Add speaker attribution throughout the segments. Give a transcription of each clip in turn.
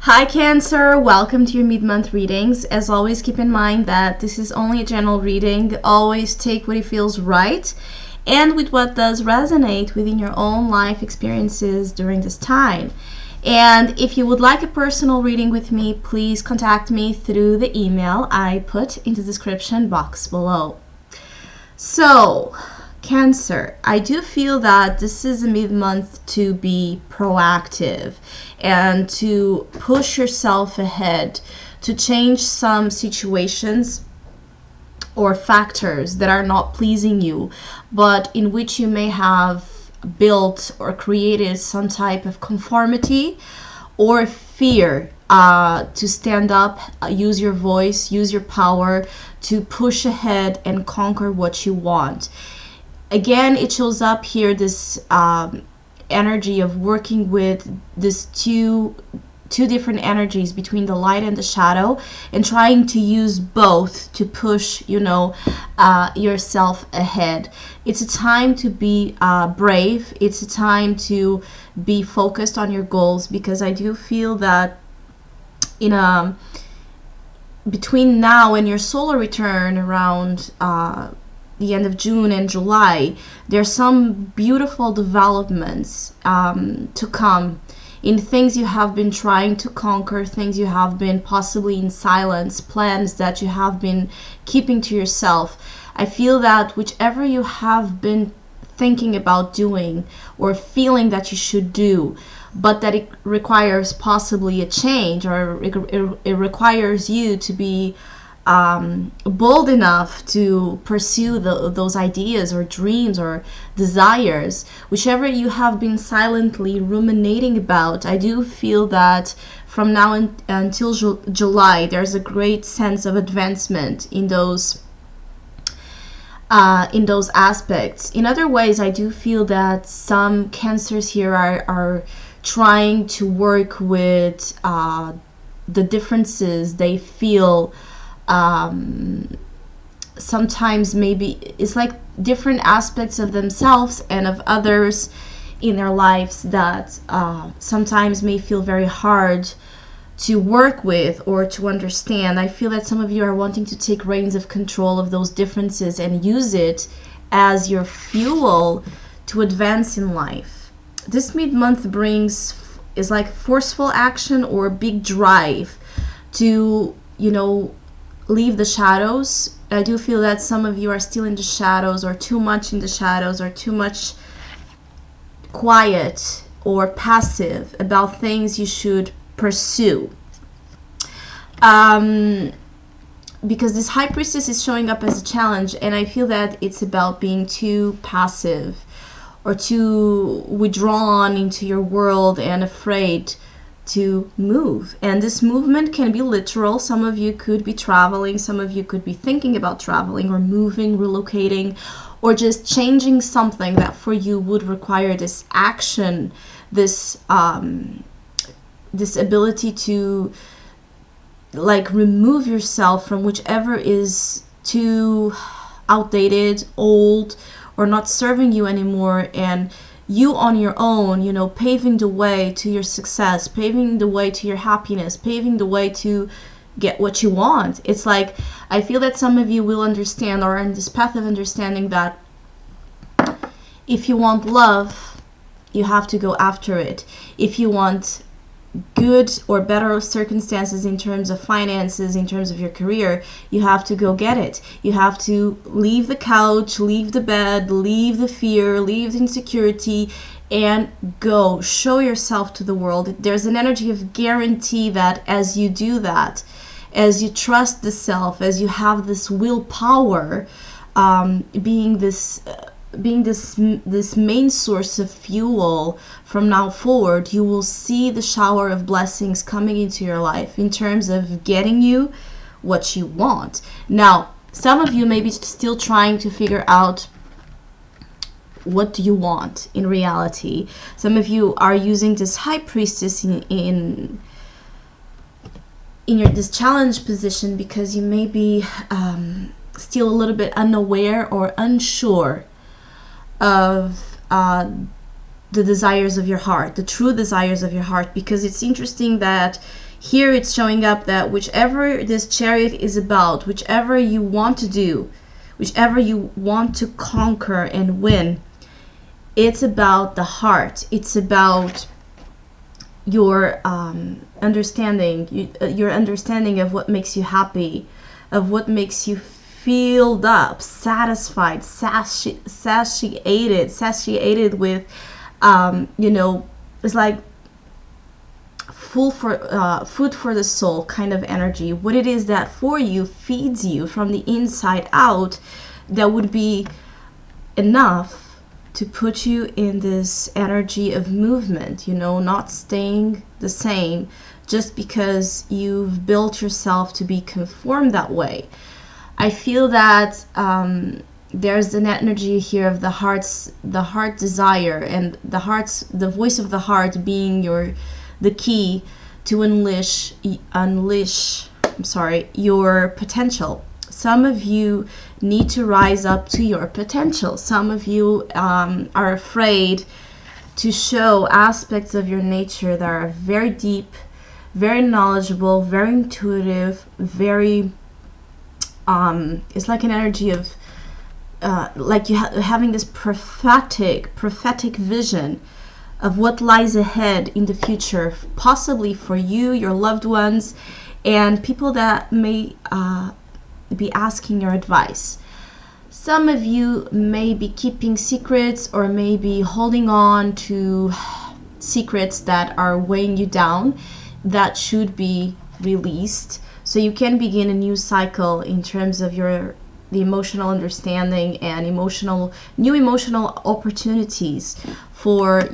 Speaker 1: Hi Cancer, welcome to your mid-month readings. As always, keep in mind that this is only a general reading. Always take what it feels right and with what does resonate within your own life experiences during this time. And if you would like a personal reading with me, please contact me through the email I put in the description box below. So, Cancer, I do feel that this is a mid-month to be proactive and to push yourself ahead, to change some situations or factors that are not pleasing you, but in which you may have built or created some type of conformity or fear to stand up, use your voice, use your power to push ahead and conquer what you want. Again, it shows up here, this energy of working with this two different energies between the light and the shadow, and trying to use both to push yourself ahead. It's a time to be brave. It's a time to be focused on your goals, because I do feel that between now and your solar return around the end of June and July, there's some beautiful developments to come in things you have been trying to conquer, things you have been possibly in silence, plans that you have been keeping to yourself. I feel that whichever you have been thinking about doing or feeling that you should do, but that it requires possibly a change, or it requires you to be bold enough to pursue those ideas or dreams or desires, whichever you have been silently ruminating about. I do feel that from now until July, there's a great sense of advancement in those aspects. In other ways, I do feel that some Cancers here are trying to work with the differences they feel. Sometimes maybe it's like different aspects of themselves and of others in their lives that sometimes may feel very hard to work with or to understand. I feel that some of you are wanting to take reins of control of those differences and use it as your fuel to advance in life. This mid-month is like forceful action or a big drive to, leave the shadows. I do feel that some of you are still in the shadows, or too much in the shadows, or too much quiet or passive about things you should pursue. Because this High Priestess is showing up as a challenge, and I feel that it's about being too passive or too withdrawn into your world and afraid to move. And this movement can be literal. Some of you could be traveling, some of you could be thinking about traveling or moving, relocating, or just changing something that for you would require this action, this ability to remove yourself from whichever is too outdated, old, or not serving you anymore, and you on your own, paving the way to your success, paving the way to your happiness, paving the way to get what you want. It's like, I feel that some of you will understand, or are in this path of understanding, that if you want love, you have to go after it. If you want good or better circumstances in terms of finances, in terms of your career, you have to go get it. You have to leave the couch, leave the bed, leave the fear, leave the insecurity, and go show yourself to the world. There's an energy of guarantee that as you do that, as you trust the self, as you have this willpower, being this main source of fuel from now forward, you will see the shower of blessings coming into your life in terms of getting you what you want. Now, some of you may be still trying to figure out, what do you want in reality? Some of you are using this High Priestess in this challenge position because you may be still a little bit unaware or unsure of the desires of your heart, the true desires of your heart, because it's interesting that here it's showing up that whichever this chariot is about, whichever you want to do, whichever you want to conquer and win, it's about the heart. It's about your understanding, your understanding of what makes you happy, of what makes you filled up, satisfied, satiated with, it's like food for the soul kind of energy. What it is that for you feeds you from the inside out, that would be enough to put you in this energy of movement, not staying the same just because you've built yourself to be conformed that way. I feel that there's an energy here of the heart desire, and the voice of the heart being the key to unleash your potential. Some of you need to rise up to your potential. Some of you are afraid to show aspects of your nature that are very deep, very knowledgeable, very intuitive, very it's like an energy of like you having this prophetic vision of what lies ahead in the future, possibly for you, your loved ones, and people that may be asking your advice. Some of you may be keeping secrets, or may be holding on to secrets that are weighing you down, that should be released, so you can begin a new cycle in terms of the emotional understanding and new emotional opportunities for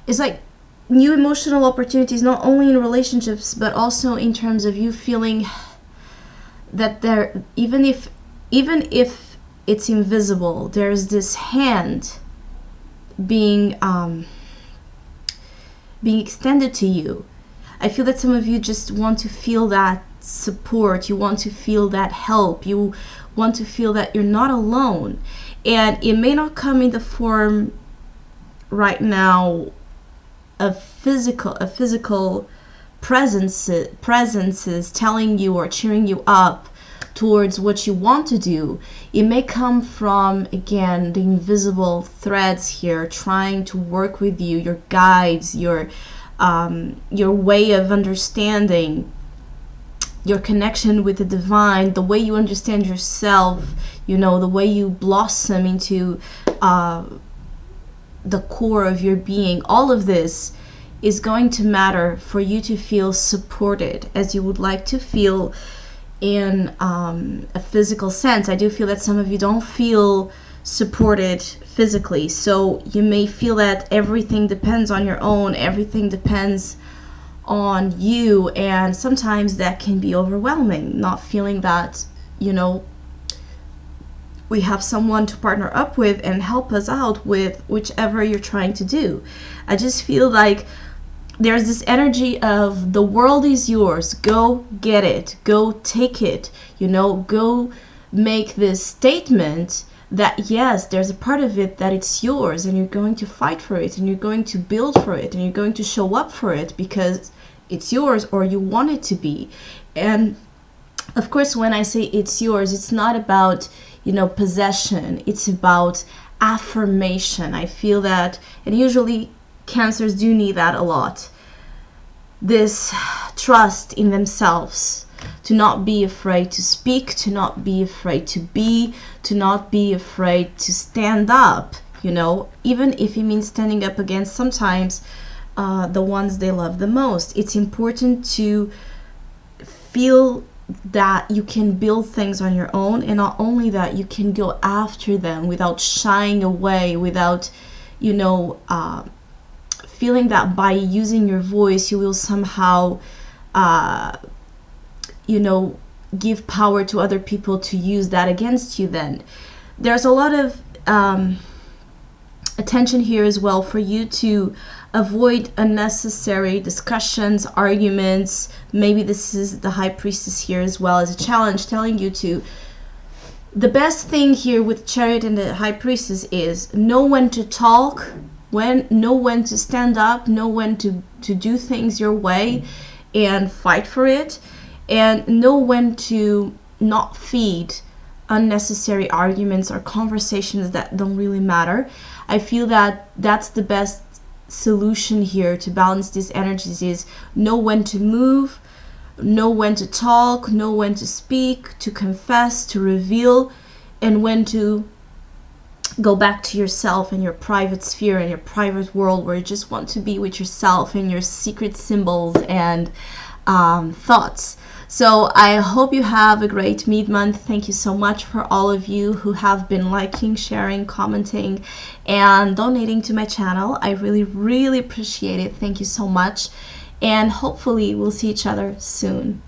Speaker 1: it's like new emotional opportunities, not only in relationships but also in terms of you feeling that there, even if it's invisible, there's this hand being extended to you. I feel that some of you just want to feel that support, you want to feel that help, you want to feel that you're not alone. And it may not come in the form right now of physical presences telling you or cheering you up towards what you want to do. It may come from, again, the invisible threads here trying to work with you, your guides, your way of understanding, your connection with the divine, the way you understand yourself, the way you blossom into the core of your being. All of this is going to matter for you to feel supported as you would like to feel in a physical sense. I do feel that some of you don't feel supported physically, so you may feel that everything depends on your own, everything depends on you, and sometimes that can be overwhelming, not feeling that we have someone to partner up with and help us out with whichever you're trying to do. I just feel like there's this energy of the world is yours, go get it, go take it, go make this statement that yes, there's a part of it that it's yours, and you're going to fight for it, and you're going to build for it, and you're going to show up for it because it's yours, or you want it to be. And of course, when I say it's yours, it's not about possession, it's about affirmation. I feel that, and usually Cancers do need that a lot, this trust in themselves, to not be afraid to speak, to not be afraid to be, to not be afraid to stand up, even if it means standing up against sometimes the ones they love the most. It's important to feel that you can build things on your own, and not only that, you can go after them without shying away, without feeling that by using your voice you will somehow give power to other people to use that against you. Then there's a lot of attention here as well for you to avoid unnecessary discussions, arguments. Maybe this is the High Priestess here as well as a challenge, telling you to. The best thing here with Chariot and the High Priestess is know when to talk, know when to stand up, know when to do things your way and fight for it, and know when to not feed unnecessary arguments or conversations that don't really matter. I feel that that's the best solution here to balance these energies, is know when to move, know when to talk, know when to speak, to confess, to reveal, and when to go back to yourself and your private sphere and your private world, where you just want to be with yourself and your secret symbols and thoughts. So I hope you have a great mid-month. Thank you so much for all of you who have been liking, sharing, commenting, and donating to my channel. I really, really appreciate it. Thank you so much. And hopefully we'll see each other soon.